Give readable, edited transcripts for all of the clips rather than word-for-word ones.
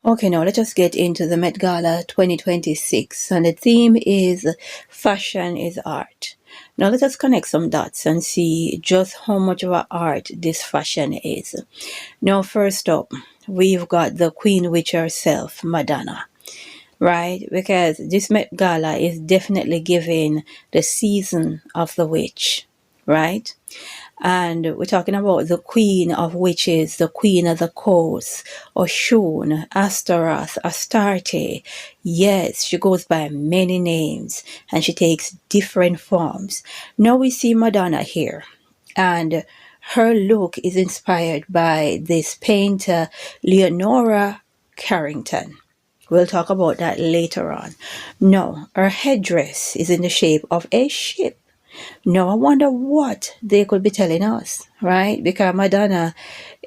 Okay, now let us get into the Met Gala 2026, and the theme is Fashion is Art. Now let us connect some dots and see just how much of an art this fashion is. Now first up, we've got the Queen Witch herself, Madonna, right? Because this Met Gala is definitely giving the season of the witch, right? And we're talking about the queen of witches, the queen of the coast, Oshun, Astaroth, Astarte. Yes, she goes by many names and she takes different forms. Now we see Madonna here, and her look is inspired by this painter, Leonora Carrington. We'll talk about that later on. No, her headdress is in the shape of a ship. Now, I wonder what they could be telling us, right? Because Madonna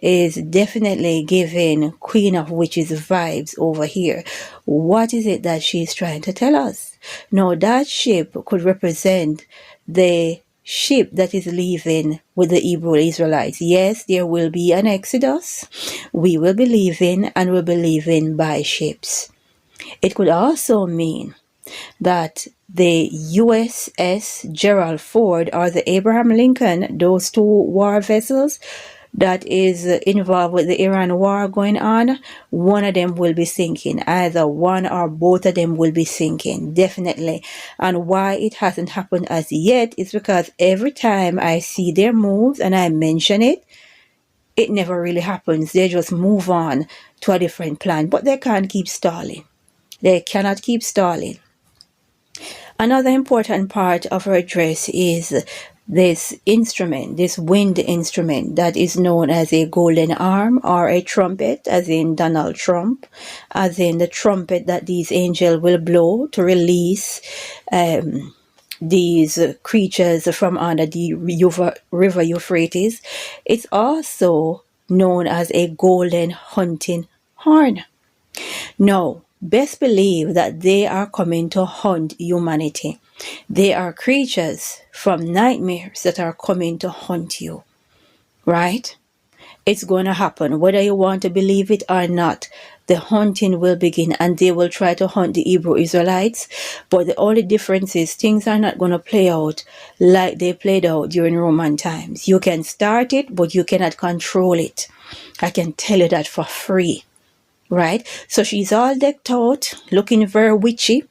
is definitely giving Queen of Witches vibes over here. What is it that she's trying to tell us? Now, that ship could represent the ship that is leaving with the Hebrew Israelites. Yes, there will be an exodus. We will be leaving, and we'll be leaving by ships. It could also mean that the USS Gerald Ford or the Abraham Lincoln, those two war vessels that is involved with the Iran war going on, one of them will be sinking. Either one or both of them will be sinking, definitely. And why it hasn't happened as yet is because every time I see their moves and I mention it, it never really happens. They just move on to a different plan. But they can't keep stalling. They cannot keep stalling. Another important part of her dress is this instrument, this wind instrument that is known as a golden arm or a trumpet, as in Donald Trump, as in the trumpet that these angels will blow to release these creatures from under the river Euphrates. It's also known as a golden hunting horn. Now, best believe that they are coming to hunt humanity. They are creatures from nightmares that are coming to hunt you, right? It's going to happen. Whether you want to believe it or not, the hunting will begin and they will try to hunt the Hebrew Israelites. But the only difference is things are not going to play out like they played out during Roman times. You can start it, but you cannot control it. I can tell you that for free. Right, so she's all decked out, looking very witchy,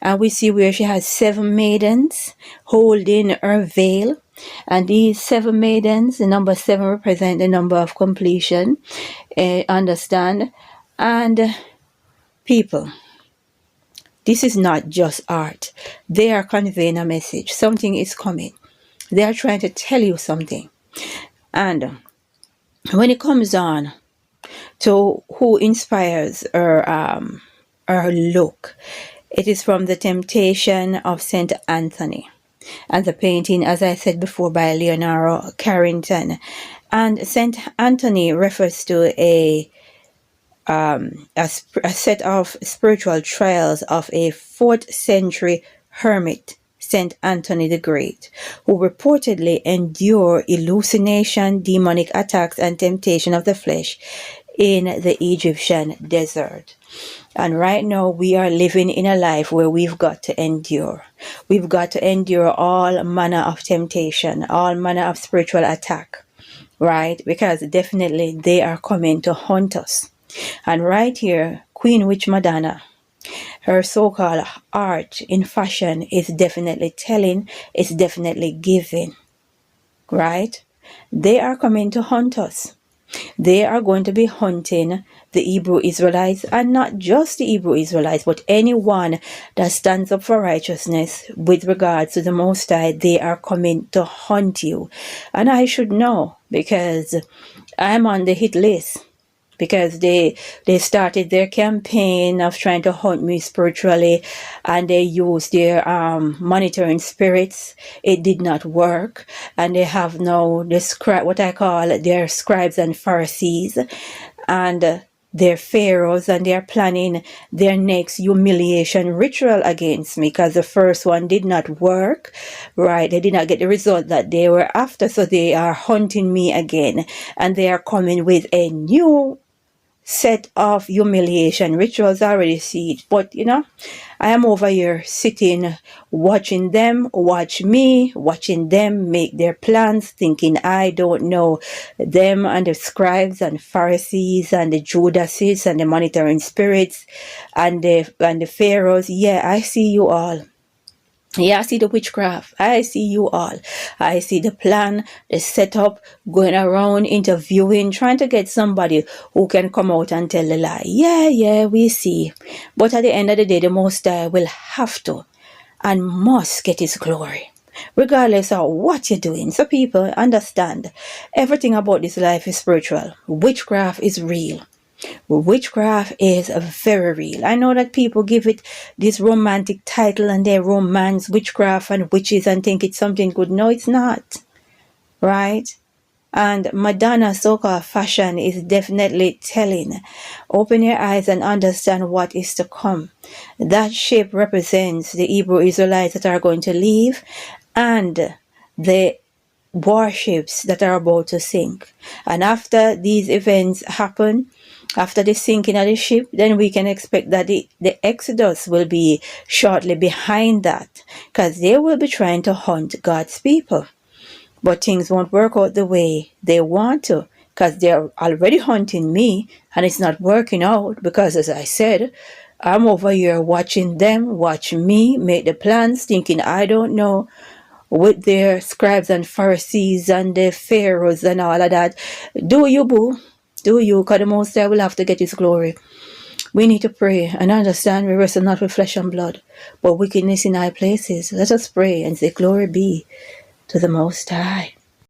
and we see where she has 7 maidens holding her veil, and these 7 maidens, the number 7 represent the number of completion. Understand? And people, this is not just art. They are conveying a message. Something is coming. They are trying to tell you something. And when it comes on to who inspires her look, it is from the Temptation of St. Anthony, and the painting, as I said before, by Leonora Carrington. And St. Anthony refers to a set of spiritual trials of a 4th century hermit, St. Anthony the Great, who reportedly endured hallucination, demonic attacks, and temptation of the flesh in the Egyptian desert. And right now we are living in a life where we've got to endure. We've got to endure all manner of temptation, all manner of spiritual attack, right? Because definitely they are coming to hunt us. And right here, Queen Witch Madonna, her so-called art in fashion is definitely telling, it's definitely giving, right? They are coming to hunt us. They are going to be hunting the Hebrew Israelites, and not just the Hebrew Israelites, but anyone that stands up for righteousness with regards to the Most High. They are coming to hunt you. And I should know because I'm on the hit list. Because they started their campaign of trying to hunt me spiritually, and they used their monitoring spirits. It did not work, and they have now what I call their scribes and Pharisees, and their pharaohs, and they're planning their next humiliation ritual against me because the first one did not work, right? They did not get the result that they were after, so they are hunting me again, and they are coming with a new set of humiliation. Rituals already see it. But I am over here sitting, watching them watch me, watching them make their plans, thinking I don't know them and the scribes and Pharisees and the Judases and the monitoring spirits and the pharaohs. Yeah, I see you all. Yeah, I see the witchcraft. I see you all. I see the plan, the setup, going around interviewing, trying to get somebody who can come out and tell the lie. Yeah, we see. But at the end of the day, the Most High will have to and must get his glory, regardless of what you're doing. So people, understand, everything about this life is spiritual. Witchcraft is real. Witchcraft is very real. I know that people give it this romantic title and they romance witchcraft and witches and think it's something good. No, it's not. Right? And Madonna's so-called fashion is definitely telling. Open your eyes and understand what is to come. That shape represents the Hebrew Israelites that are going to leave and the warships that are about to sink. And after these events happen, after the sinking of the ship, then we can expect that the Exodus will be shortly behind that, because they will be trying to hunt God's people. But things won't work out the way they want to, because they're already hunting me and it's not working out, because as I said, I'm over here watching them watch me make the plans, thinking I don't know, with their scribes and Pharisees and the pharaohs and all of that. Do you, boo? Do you? Because the Most High will have to get his glory. We need to pray and understand we wrestle not with flesh and blood, but wickedness in high places. Let us pray and say, glory be to the Most High.